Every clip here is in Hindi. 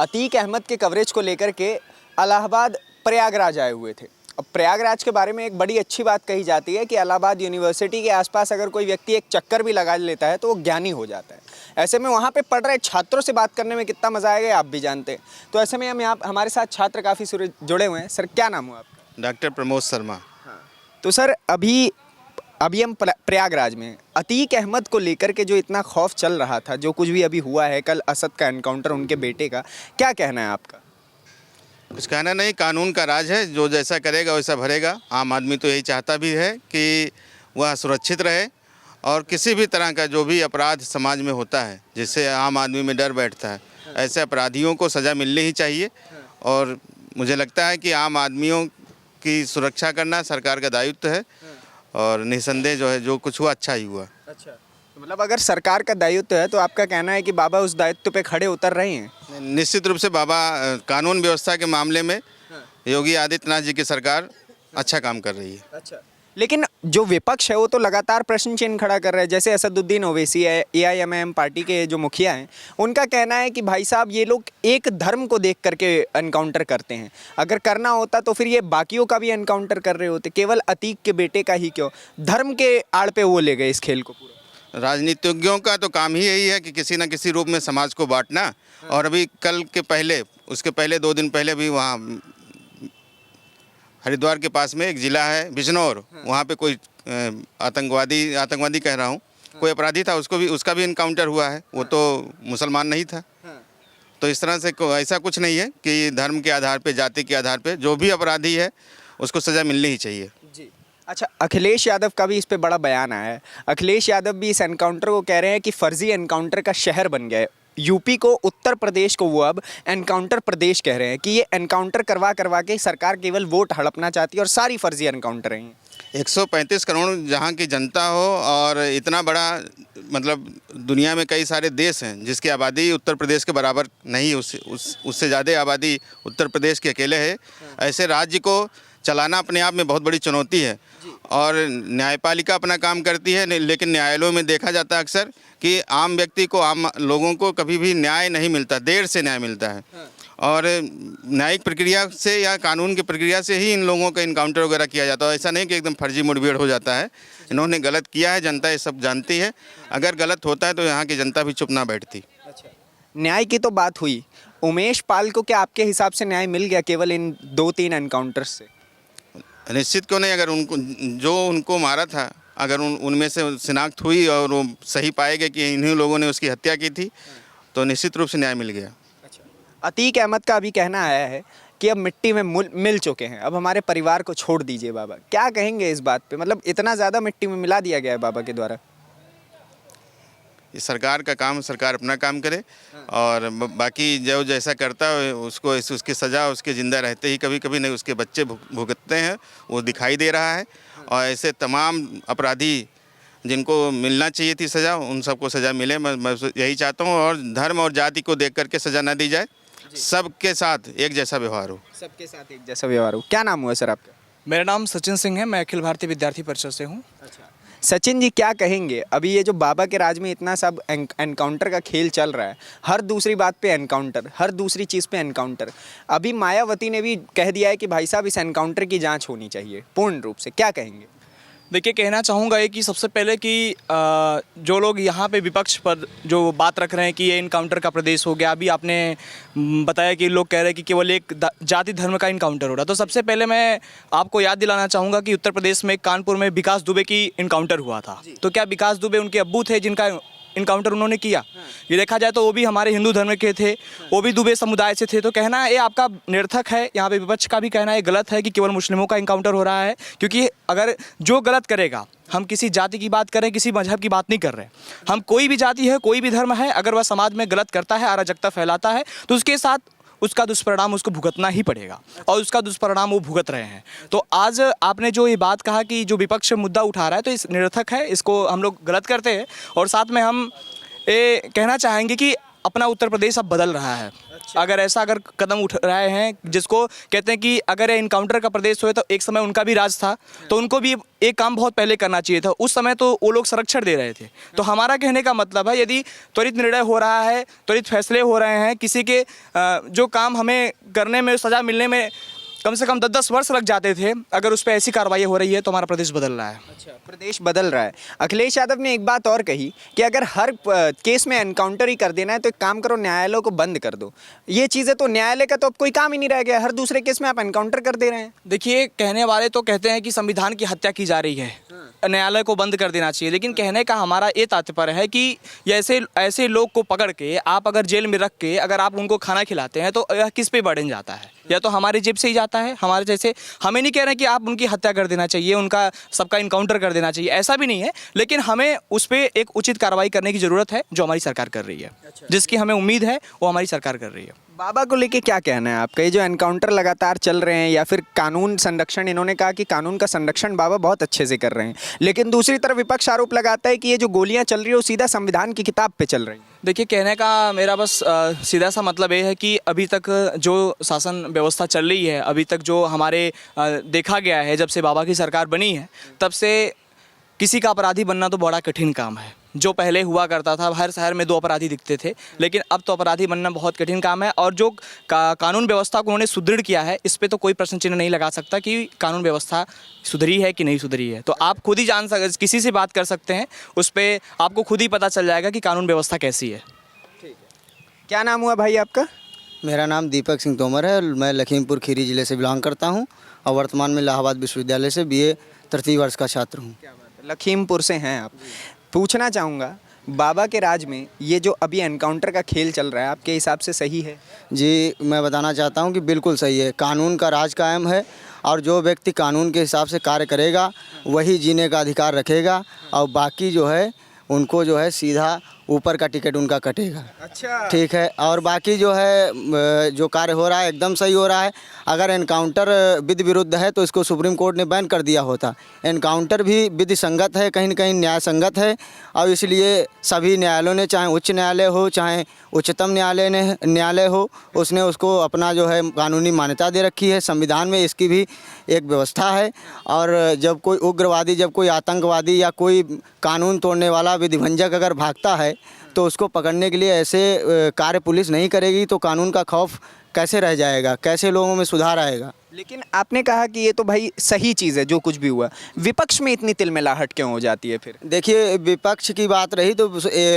अतीक अहमद के कवरेज को लेकर के इलाहाबाद प्रयागराज आए हुए थे। अब प्रयागराज के बारे में एक बड़ी अच्छी बात कही जाती है कि इलाहाबाद यूनिवर्सिटी के आसपास अगर कोई व्यक्ति एक चक्कर भी लगा लेता है तो वो ज्ञानी हो जाता है। ऐसे में वहाँ पे पढ़ रहे छात्रों से बात करने में कितना मज़ा आएगा आप भी जानते हैं। तो ऐसे में हम यहाँ हमारे साथ छात्र काफ़ी जुड़े हुए हैं। सर क्या नाम हुआ आपका? डॉक्टर प्रमोद शर्मा। हाँ, तो सर अभी हम प्रयागराज में अतीक अहमद को लेकर के जो इतना खौफ चल रहा था, जो कुछ भी अभी हुआ है, कल असद का एनकाउंटर उनके बेटे का, क्या कहना है आपका? कुछ कहना नहीं, कानून का राज है, जो जैसा करेगा वैसा भरेगा। आम आदमी तो यही चाहता भी है कि वह सुरक्षित रहे और किसी भी तरह का जो भी अपराध समाज में होता है जिससे आम आदमी में डर बैठता है, ऐसे अपराधियों को सज़ा मिलनी ही चाहिए। और मुझे लगता है कि आम आदमियों की सुरक्षा करना सरकार का दायित्व है और निस्संदेह जो है जो कुछ हुआ अच्छा ही हुआ। अच्छा, तो मतलब अगर सरकार का दायित्व है तो आपका कहना है कि बाबा उस दायित्व पे खड़े उतर रहे हैं? निश्चित रूप से बाबा कानून व्यवस्था के मामले में योगी आदित्यनाथ जी की सरकार अच्छा काम कर रही है। अच्छा, लेकिन जो विपक्ष है वो तो लगातार प्रश्न चिन्ह खड़ा कर रहे हैं। जैसे असदुद्दीन ओवैसी है, AIMIM पार्टी के जो मुखिया हैं, उनका कहना है कि भाई साहब ये लोग एक धर्म को देख करके एनकाउंटर करते हैं। अगर करना होता तो फिर ये बाकियों का भी एनकाउंटर कर रहे होते, केवल अतीक के बेटे का ही क्यों? धर्म के आड़ पे वो ले गए इस खेल को पूरा। राजनीतिज्ञों का तो काम ही यही है कि किसी न किसी रूप में समाज को बांटना। और अभी कल के पहले, उसके पहले 2 दिन पहले भी वहाँ हरिद्वार के पास में एक ज़िला है बिजनौर, वहाँ पे कोई आतंकवादी कह रहा हूँ, कोई अपराधी था, उसका भी इनकाउंटर हुआ है। वो तो मुसलमान नहीं था। तो इस तरह से ऐसा कुछ नहीं है कि धर्म के आधार पे, जाति के आधार पे जो भी अपराधी है उसको सज़ा मिलनी ही चाहिए। जी। अच्छा, अखिलेश यादव का भी इस पे बड़ा बयान आया है। अखिलेश यादव भी इस एनकाउंटर को कह रहे हैं कि फर्जी एनकाउंटर का शहर बन गया है। यूपी को, उत्तर प्रदेश को वो अब एनकाउंटर प्रदेश कह रहे हैं कि ये एनकाउंटर करवा के सरकार केवल वोट हड़पना चाहती है और सारी फर्जी एनकाउंटर हैं। 135 करोड़ जहाँ की जनता हो और इतना बड़ा, मतलब दुनिया में कई सारे देश हैं जिसकी आबादी उत्तर प्रदेश के बराबर नहीं, उससे ज़्यादा आबादी उत्तर प्रदेश के अकेले है। ऐसे राज्य को चलाना अपने आप में बहुत बड़ी चुनौती है और न्यायपालिका अपना काम करती है, लेकिन न्यायालयों में देखा जाता है अक्सर कि आम व्यक्ति को, आम लोगों को कभी भी न्याय नहीं मिलता, देर से न्याय मिलता है। और न्यायिक प्रक्रिया से या कानून की प्रक्रिया से ही इन लोगों का इनकाउंटर वगैरह किया जाता है। ऐसा नहीं कि एकदम फर्जी मुठभेड़ हो जाता है। इन्होंने गलत किया है, जनता ये सब जानती है। अगर गलत होता है तो यहाँ की जनता भी चुप ना बैठती। अच्छा, न्याय की तो बात हुई, उमेश पाल को क्या आपके हिसाब से न्याय मिल गया केवल इन 2-3 एनकाउंटर से? निश्चित क्यों नहीं। अगर उनको मारा था, अगर उनमें से शिनाख्त हुई और वो सही पाए गए कि इन्हीं लोगों ने उसकी हत्या की थी, तो निश्चित रूप से न्याय मिल गया। अच्छा, अतीक अहमद का अभी कहना आया है कि अब मिट्टी में मिल चुके हैं, अब हमारे परिवार को छोड़ दीजिए बाबा। क्या कहेंगे इस बात पे? मतलब इतना ज़्यादा मिट्टी में मिला दिया गया है बाबा के द्वारा। ये सरकार का काम, सरकार अपना काम करे और बाकी जो जैसा करता है उसको उसकी सज़ा उसके ज़िंदा रहते ही कभी कभी नहीं उसके बच्चे भुगतते हैं, वो दिखाई दे रहा है। और ऐसे तमाम अपराधी जिनको मिलना चाहिए थी सज़ा, उन सबको सज़ा मिले। मैं यही चाहता हूँ। और धर्म और जाति को देख करके सज़ा ना दी जाए, सबके साथ एक जैसा व्यवहार हो। सबके साथ एक जैसा व्यवहार हो। क्या नाम हुआ सर आपका? मेरा नाम सचिन सिंह है, मैं अखिल भारतीय विद्यार्थी परिषद से हूँ। अच्छा, सचिन जी क्या कहेंगे? अभी ये जो बाबा के राज में इतना सब एनकाउंटर का खेल चल रहा है, हर दूसरी बात पे एनकाउंटर, हर दूसरी चीज़ पे एनकाउंटर। अभी मायावती ने भी कह दिया है कि भाई साहब इस एनकाउंटर की जांच होनी चाहिए पूर्ण रूप से। क्या कहेंगे? देखिए, कहना चाहूँगा ये कि सबसे पहले कि जो लोग यहाँ पे विपक्ष पर जो बात रख रहे हैं कि ये इनकाउंटर का प्रदेश हो गया, अभी आपने बताया कि लोग कह रहे हैं कि केवल एक जाति धर्म का इनकाउंटर हो रहा। तो सबसे पहले मैं आपको याद दिलाना चाहूँगा कि उत्तर प्रदेश में कानपुर में विकास दुबे की इनकाउंटर हुआ था। तो क्या विकास दुबे उनके अब्बू थे जिनका इनकाउंटर उन्होंने किया? ये देखा जाए तो वो भी हमारे हिंदू धर्म के थे, वो भी दुबे समुदाय से थे। तो कहना ये आपका निरर्थक है। यहाँ पे विपक्ष का भी कहना ये गलत है कि केवल मुस्लिमों का इनकाउंटर हो रहा है, क्योंकि अगर जो गलत करेगा, हम किसी जाति की बात करें, किसी मजहब की बात नहीं कर रहे, हम कोई भी जाति है, कोई भी धर्म है, अगर वह समाज में गलत करता है, अराजकता फैलाता है, तो उसके साथ उसका दुष्परिणाम उसको भुगतना ही पड़ेगा और उसका दुष्परिणाम वो भुगत रहे हैं। तो आज आपने जो ये बात कहा कि जो विपक्ष मुद्दा उठा रहा है, तो इस निरर्थक है, इसको हम लोग गलत करते हैं। और साथ में हम ये कहना चाहेंगे कि अपना उत्तर प्रदेश अब बदल रहा है। अगर ऐसा अगर कदम उठ रहे हैं जिसको कहते हैं कि अगर ये इनकाउंटर का प्रदेश हुए तो एक समय उनका भी राज था, तो उनको भी एक काम बहुत पहले करना चाहिए था। उस समय तो वो लोग संरक्षण दे रहे थे। तो हमारा कहने का मतलब है, यदि त्वरित निर्णय हो रहा है, त्वरित फैसले हो रहे हैं, किसी के जो काम हमें करने में, सज़ा मिलने में कम से कम 10-10 वर्ष लग जाते थे, अगर उस पर ऐसी कार्रवाई हो रही है तो हमारा प्रदेश बदल रहा है। अच्छा, प्रदेश बदल रहा है। अखिलेश यादव ने एक बात और कही कि अगर हर केस में एनकाउंटर ही कर देना है तो एक काम करो, न्यायालय को बंद कर दो। ये चीज़ें तो न्यायालय का तो अब कोई काम ही नहीं रह गया, हर दूसरे केस में आप एनकाउंटर कर दे रहे हैं। देखिए, कहने वाले तो कहते हैं कि संविधान की हत्या की जा रही है, न्यायालय को बंद कर देना चाहिए, लेकिन कहने का हमारा ये तात्पर्य है कि ऐसे लोग को पकड़ के आप अगर जेल में रख के अगर आप उनको खाना खिलाते हैं तो यह किस पे बर्डन जाता है? या तो हमारी जेब से ही जाता है। हमारे जैसे, हमें नहीं कह रहे कि आप उनकी हत्या कर देना चाहिए, उनका सबका इनकाउंटर कर देना चाहिए, ऐसा भी नहीं है, लेकिन हमें उस पर एक उचित कार्रवाई करने की ज़रूरत है, जो हमारी सरकार कर रही है। जिसकी हमें उम्मीद है वो हमारी सरकार कर रही है। बाबा को लेके क्या कहना है आपका? ये जो एनकाउंटर लगातार चल रहे हैं या फिर कानून संरक्षण, इन्होंने कहा कि कानून का संरक्षण बाबा बहुत अच्छे से कर रहे हैं, लेकिन दूसरी तरफ विपक्ष आरोप लगाता है कि ये जो गोलियां चल रही है वो सीधा संविधान की किताब पे चल रही है। देखिए, कहने का मेरा बस सीधा सा मतलब ये है कि अभी तक जो शासन व्यवस्था चल रही है, अभी तक जो हमारे देखा गया है, जब से बाबा की सरकार बनी है तब से किसी का अपराधी बनना तो बड़ा कठिन काम है। जो पहले हुआ करता था, हर शहर में 2 अपराधी दिखते थे, लेकिन अब तो अपराधी बनना बहुत कठिन काम है। और जो कानून व्यवस्था को उन्होंने सुदृढ़ किया है, इस पे तो कोई प्रश्न चिन्ह नहीं लगा सकता कि कानून व्यवस्था सुधरी है कि नहीं सुधरी है। तो आप खुद ही जान सकते, किसी से बात कर सकते हैं, उस पर आपको खुद ही पता चल जाएगा कि कानून व्यवस्था कैसी है। क्या नाम हुआ भाई आपका? मेरा नाम दीपक सिंह तोमर है। मैं लखीमपुर खीरी ज़िले से बिलोंग करता हूं और वर्तमान में इलाहाबाद विश्वविद्यालय से BA तृतीय वर्ष का छात्र हूं। लखीमपुर से हैं आप। पूछना चाहूँगा, बाबा के राज में ये जो अभी एनकाउंटर का खेल चल रहा है, आपके हिसाब से सही है? जी, मैं बताना चाहता हूं कि बिल्कुल सही है। कानून का राज कायम है और जो व्यक्ति कानून के हिसाब से कार्य करेगा वही जीने का अधिकार रखेगा, और बाकी जो है उनको जो है सीधा ऊपर का टिकट उनका कटेगा। अच्छा, ठीक है। और बाकी जो है जो कार्य हो रहा है एकदम सही हो रहा है। अगर एनकाउंटर विधि विरुद्ध है तो इसको सुप्रीम कोर्ट ने बैन कर दिया होता। एनकाउंटर भी विधि संगत है, कहीं न कहीं न्याय संगत है, और इसलिए सभी न्यायालयों ने, चाहे उच्च न्यायालय हो चाहे उच्चतम न्यायालय हो, उसने उसको अपना जो है कानूनी मान्यता दे रखी है। संविधान में इसकी भी एक व्यवस्था है। और जब कोई उग्रवादी, जब कोई आतंकवादी या कोई कानून तोड़ने वाला विधिभंजक अगर भागता है तो उसको पकड़ने के लिए ऐसे कार्य पुलिस नहीं करेगी, तो कानून का खौफ कैसे रह जाएगा, कैसे लोगों में सुधार आएगा? लेकिन आपने कहा कि ये तो भाई सही चीज़ है जो कुछ भी हुआ, विपक्ष में इतनी तिलमिलाहट क्यों हो जाती है फिर? देखिए, विपक्ष की बात रही तो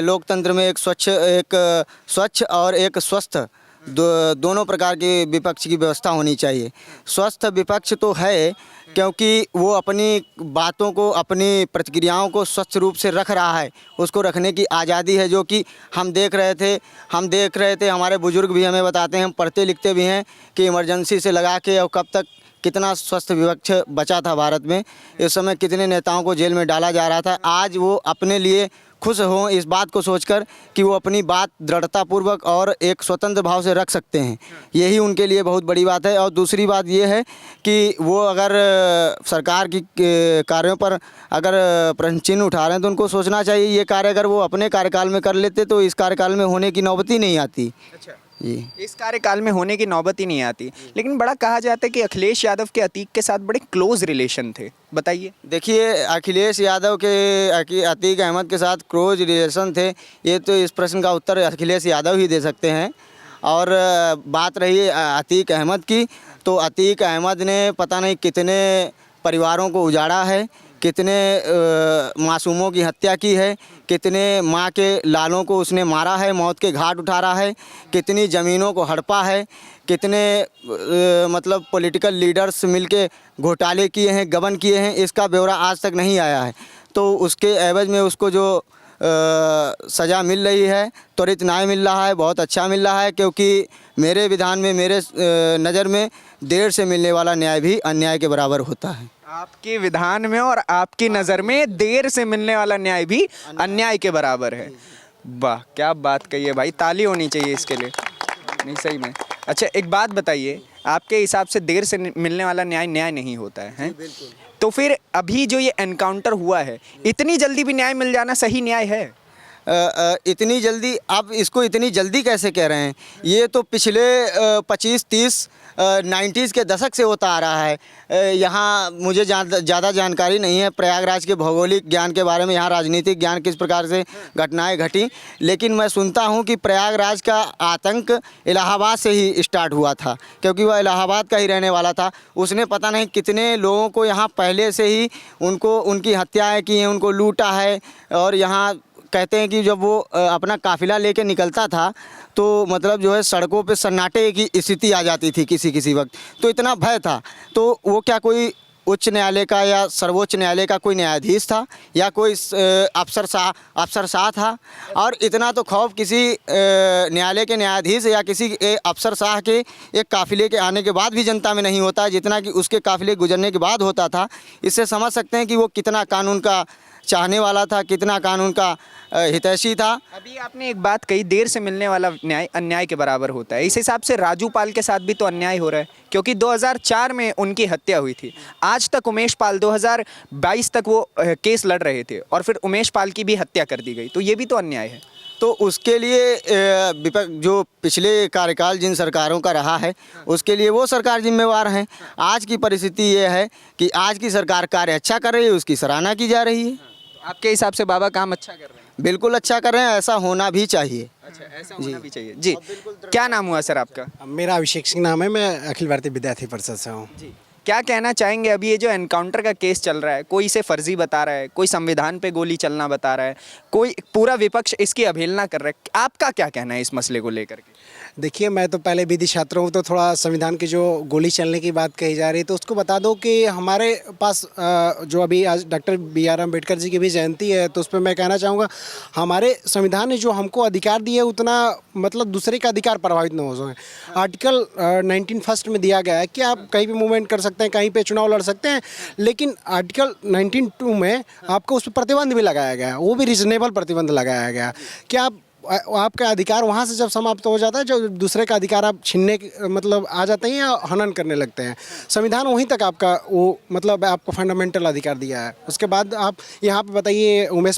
लोकतंत्र में एक स्वच्छ और एक स्वस्थ दोनों प्रकार के विपक्ष की व्यवस्था होनी चाहिए। स्वस्थ विपक्ष तो है क्योंकि वो अपनी बातों को, अपनी प्रतिक्रियाओं को स्वच्छ रूप से रख रहा है, उसको रखने की आज़ादी है, जो कि हम देख रहे थे। हमारे बुजुर्ग भी हमें बताते हैं, हम पढ़ते लिखते भी हैं कि इमरजेंसी से लगा के और कब तक कितना स्वस्थ विपक्ष बचा था भारत में। इस समय कितने नेताओं को जेल में डाला जा रहा था। आज वो अपने लिए खुश हों इस बात को सोचकर कि वो अपनी बात दृढ़तापूर्वक और एक स्वतंत्र भाव से रख सकते हैं, यही उनके लिए बहुत बड़ी बात है। और दूसरी बात ये है कि वो अगर सरकार की कार्यों पर अगर प्रश्न चिन्ह उठा रहे हैं तो उनको सोचना चाहिए ये कार्य अगर वो अपने कार्यकाल में कर लेते तो इस कार्यकाल में होने की नौबत ही नहीं आती। अच्छा, जी, इस कार्यकाल में होने की नौबत ही नहीं आती। लेकिन बड़ा कहा जाता है कि अखिलेश यादव के अतीक के साथ बड़े क्लोज रिलेशन थे, बताइए। देखिए, अखिलेश यादव के अतीक अहमद के साथ क्लोज रिलेशन थे, ये तो इस प्रश्न का उत्तर अखिलेश यादव ही दे सकते हैं। और बात रही अतीक अहमद की, तो अतीक अहमद ने पता नहीं कितने परिवारों को उजाड़ा है, कितने मासूमों की हत्या की है, कितने माँ के लालों को उसने मारा है, मौत के घाट उतारा है, कितनी ज़मीनों को हड़पा है, कितने मतलब पॉलिटिकल लीडर्स मिलके घोटाले किए हैं, गबन किए हैं, इसका ब्यौरा आज तक नहीं आया है। तो उसके एवज में उसको जो सज़ा मिल रही है, त्वरित न्याय मिल रहा है, बहुत अच्छा मिल रहा है, क्योंकि मेरे विधान में, मेरे नज़र में देर से मिलने वाला न्याय भी अन्याय के बराबर होता है। आपके विधान में और आपकी नज़र में देर से मिलने वाला न्याय भी अन्याय के बराबर है। वाह, क्या बात कही है भाई, ताली होनी चाहिए इसके लिए। नहीं, सही में। अच्छा, एक बात बताइए, आपके हिसाब से देर से मिलने वाला न्याय नहीं होता है? बिल्कुल। तो फिर अभी जो ये एनकाउंटर हुआ है, इतनी जल्दी भी न्याय मिल जाना सही न्याय है? इतनी जल्दी आप इसको इतनी जल्दी कैसे कह रहे हैं? ये तो पिछले 25-30 90s के दशक से होता आ रहा है। यहाँ मुझे ज़्यादा जानकारी नहीं है प्रयागराज के भौगोलिक ज्ञान के बारे में, यहाँ राजनीतिक ज्ञान किस प्रकार से घटनाएं घटी, लेकिन मैं सुनता हूँ कि प्रयागराज का आतंक इलाहाबाद से ही स्टार्ट हुआ था, क्योंकि वह इलाहाबाद का ही रहने वाला था। उसने पता नहीं कितने लोगों को यहाँ पहले से ही उनकी हत्याएँ की हैं, उनको लूटा है। और यहाँ कहते हैं कि जब वो अपना काफ़िला लेके निकलता था तो मतलब जो है सड़कों पे सन्नाटे की स्थिति आ जाती थी किसी वक्त, तो इतना भय था। तो वो क्या कोई उच्च न्यायालय का या सर्वोच्च न्यायालय का कोई न्यायाधीश था या कोई अफसरशाह था? और इतना तो खौफ किसी न्यायालय के न्यायाधीश या किसी अफसरशाह के एक काफ़िले के आने के बाद भी जनता में नहीं होता, जितना कि उसके काफ़िले गुजरने के बाद होता था। इससे समझ सकते हैं कि वो कितना कानून का चाहने वाला था, कितना कानून का हितैषी था। अभी आपने एक बात कही, देर से मिलने वाला न्याय अन्याय के बराबर होता है। इस हिसाब से राजू पाल के साथ भी तो अन्याय हो रहा है, क्योंकि 2004 में उनकी हत्या हुई थी। आज तक उमेश पाल 2022 तक वो केस लड़ रहे थे और फिर उमेश पाल की भी हत्या कर दी गई, तो ये भी तो अन्याय है। तो उसके लिए जो पिछले कार्यकाल जिन सरकारों का रहा है उसके लिए वो सरकार जिम्मेवार हैं। आज की परिस्थिति ये है कि आज की सरकार कार्य अच्छा कर रही है, उसकी सराहना की जा रही है। आपके हिसाब से बाबा काम अच्छा कर रहे हैं? बिल्कुल अच्छा कर रहे हैं, ऐसा होना भी चाहिए। अच्छा, ऐसा होना भी चाहिए जी। क्या नाम हुआ सर आपका? मेरा अभिषेक सिंह नाम है, मैं अखिल भारतीय विद्यार्थी परिषद से हूँ। जी, क्या कहना चाहेंगे? अभी ये जो एनकाउंटर का केस चल रहा है, कोई इसे फर्जी बता रहा है, कोई संविधान पे गोली चलना बता रहा है, कोई पूरा विपक्ष इसकी अवहेलना कर रहा है, आपका क्या कहना है इस मसले को लेकर के? देखिए, मैं तो पहले विधि छात्र हूँ, तो थोड़ा संविधान की जो गोली चलने की बात कही जा रही है तो उसको बता दो कि हमारे पास जो अभी आज डॉक्टर BR अम्बेडकर जी की भी जयंती है, तो उस पर मैं कहना चाहूँगा हमारे संविधान ने जो हमको अधिकार दिए उतना मतलब दूसरे का अधिकार प्रभावित न हो सके। आर्टिकल 19 में दिया गया है कि आप कहीं भी मूवमेंट कर सकते हैं, कहीं पे चुनाव लड़ सकते हैं, लेकिन आर्टिकल 19(2) में आपको उस पर प्रतिबंध भी लगाया गया है, वो भी रीजनेबल प्रतिबंध लगाया गया कि आपका अधिकार वहाँ से जब समाप्त हो जाता है जब दूसरे का अधिकार आप छीनने मतलब आ जाते हैं या हनन करने लगते हैं। संविधान वहीं तक आपका वो मतलब आपको फंडामेंटल अधिकार दिया है। उसके बाद आप यहाँ पे बताइए उमेश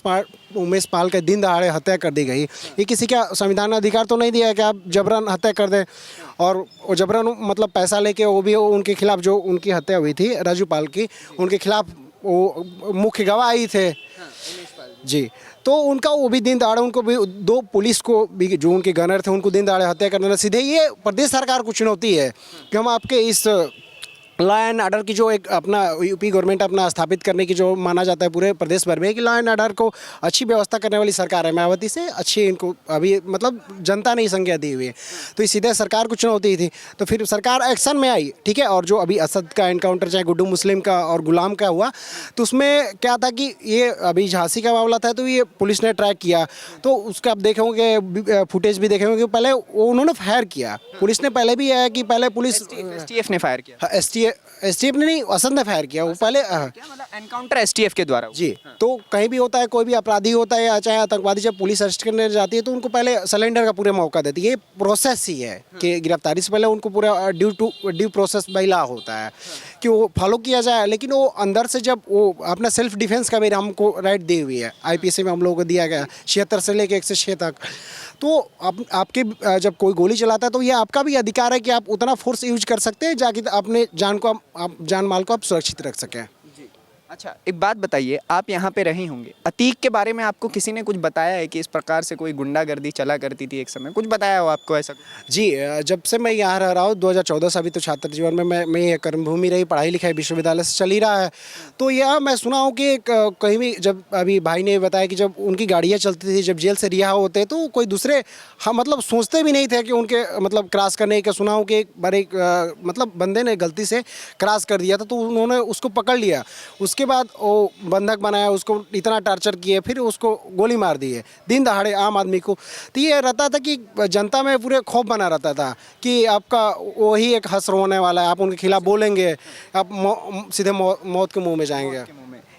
पाल के दिन दहाड़े हत्या कर दी गई, ये किसी का संविधान ने अधिकार तो नहीं दिया है कि आप जबरन हत्या कर दें। और वो जबरन मतलब पैसा लेके वो भी उनके खिलाफ जो उनकी हत्या हुई थी राजू पाल की, उनके खिलाफ वो मुख्य गवाह ही थे जी। तो उनका वो भी दिन दहाड़े उनको भी 2 पुलिस को भी जो उनके गनर थे उनको दिन दहाड़े हत्या करने सीधे ये प्रदेश सरकार को चुनौती है कि हम आपके इस लॉ एंड ऑर्डर की जो एक अपना यूपी गवर्नमेंट अपना स्थापित करने की जो माना जाता है पूरे प्रदेश भर में कि लॉ एंड ऑर्डर को अच्छी व्यवस्था करने वाली सरकार है मायावती से अच्छी इनको अभी मतलब जनता ने संज्ञा दी हुई है, तो ये सीधे सरकार को चुनौती थी। तो फिर सरकार एक्शन में आई, ठीक है। और जो अभी असद का एनकाउंटर चाहे गुड्डू मुस्लिम का और गुलाम का हुआ तो उसमें क्या था कि ये अभी झांसी का मामला था तो ये पुलिस ने ट्रैक किया, तो उसका आप देखे होंगे फुटेज भी देखे होंगे, पहले उन्होंने फायर किया, पुलिस ने पहले भी आया कि पहले पुलिस STF ने फायर किया। STF ने नहीं, असद ने फायर किया, वो पहले क्या मतलब एनकाउंटर STF के द्वारा हुआ? जी। तो कहीं भी होता है, कोई भी अपराधी होता है या चाहे आतंकवादी जब पुलिस अरेस्ट करने जाती है तो उनको पहले सरेंडर का पूरा मौका देती है। ये प्रोसेस ही है कि गिरफ्तारी से पहले उनको पूरा ड्यू प्रोसेस बाय लॉ होता है कि वो फॉलो किया जाए। लेकिन वो अंदर से जब वो अपना सेल्फ डिफेंस का भी हमको राइट दी हुई है, IPC में हम लोगों को दिया गया 76 से लेकर 106 तक। तो आपके जब कोई गोली चलाता है तो ये आपका भी अधिकार है कि आप उतना फोर्स यूज कर सकते हैं जाकि अपने जान माल को आप सुरक्षित रख सकें। अच्छा, एक बात बताइए, आप यहाँ पे रहे होंगे, अतीक के बारे में आपको किसी ने कुछ बताया है कि इस प्रकार से कोई गुंडागर्दी चला करती थी एक समय, कुछ बताया हो आपको ऐसा? जी, जब से मैं यहाँ रह रहा हूँ 2014 से अभी तो छात्र जीवन में मैं ये कर्मभूमि रही, पढ़ाई लिखाई विश्वविद्यालय से चल ही रहा है। तो यह मैं सुना हूँ कि कहीं भी जब अभी भाई ने बताया कि जब उनकी गाड़ियाँ चलती थी, जब जेल से रिहा होते तो कोई दूसरे हम मतलब सोचते भी नहीं थे कि उनके मतलब क्रॉस करने का। सुना हूँ कि एक बार एक मतलब बंदे ने गलती से क्रॉस कर दिया था तो उन्होंने उसको पकड़ लिया, उसके बाद वो बंधक बनाया, उसको इतना टॉर्चर किए, फिर उसको गोली मार दी है दिन दहाड़े आम आदमी को। तो ये रहता था कि जनता में पूरे खौफ बना रहता था कि आपका वही एक हश्र होने वाला है, आप उनके खिलाफ बोलेंगे आप सीधे मौत के मुंह में जाएंगे।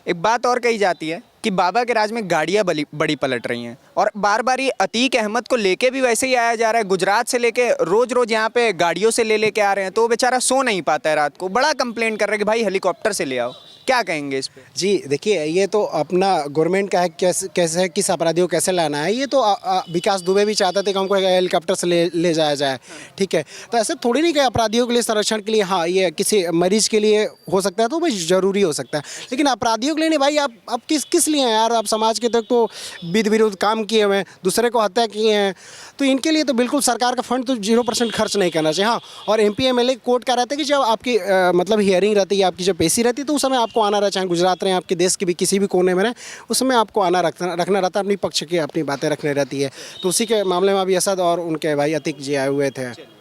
एक बात और कही जाती है कि बाबा के राज में गाड़ियां बड़ी पलट रही हैं और बार बार ये अतीक अहमद को लेके भी वैसे ही आया जा रहा है। गुजरात से लेके रोज यहाँ पे गाड़ियों से लेके आ रहे हैं, तो वो बेचारा सो नहीं पाता है रात को, बड़ा कंप्लेंट कर रहा है कि भाई हेलीकॉप्टर से ले आओ। क्या कहेंगे इस पे? जी देखिए, ये तो अपना गवर्नमेंट का है, कैसे कैसे किस अपराधियों को कैसे लाना है। ये तो विकास दुबे भी चाहते थे कि हमको हेलीकॉप्टर से ले जाया जाए, ठीक है। तो ऐसे थोड़ी नहीं कि अपराधियों के लिए संरक्षण के लिए, हाँ ये किसी मरीज के लिए हो सकता है तो भाई ज़रूरी हो सकता है, लेकिन अपराधियों के लिए नहीं भाई। आप किस लिए हैं यार? आप समाज के तक तो विध विरोध काम किए हुए हैं, दूसरे को हत्या किए हैं, तो इनके लिए तो बिल्कुल सरकार का फंड तो 0% खर्च नहीं करना चाहिए। हाँ, और MP MLA कोर्ट का रहता है कि जब आपकी मतलब हियरिंग रहती है, आपकी जब पेशी रहती है, तो उस समय आपको आना रहता है, चाहे गुजरात रहें, आपके देश के भी किसी भी कोने में रहें, उस समय आपको आना रखना रहता है, अपनी पक्ष की अपनी बातें रखनी रहती है। तो उसी के मामले में अभी असद और उनके भाई अतीक जी आए हुए थे।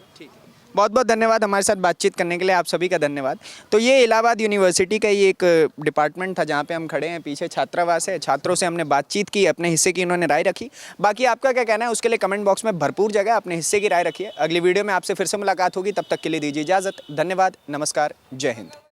बहुत बहुत धन्यवाद हमारे साथ बातचीत करने के लिए, आप सभी का धन्यवाद। तो ये इलाहाबाद यूनिवर्सिटी का ये एक डिपार्टमेंट था जहाँ पे हम खड़े हैं, पीछे छात्रावास है। छात्रों से हमने बातचीत की, अपने हिस्से की इन्होंने राय रखी। बाकी आपका क्या कहना है उसके लिए कमेंट बॉक्स में भरपूर जगह है, अपने हिस्से की राय रखिए। अगली वीडियो में आपसे फिर से मुलाकात होगी, तब तक के लिए दीजिए इजाज़त। धन्यवाद, नमस्कार, जय हिंद।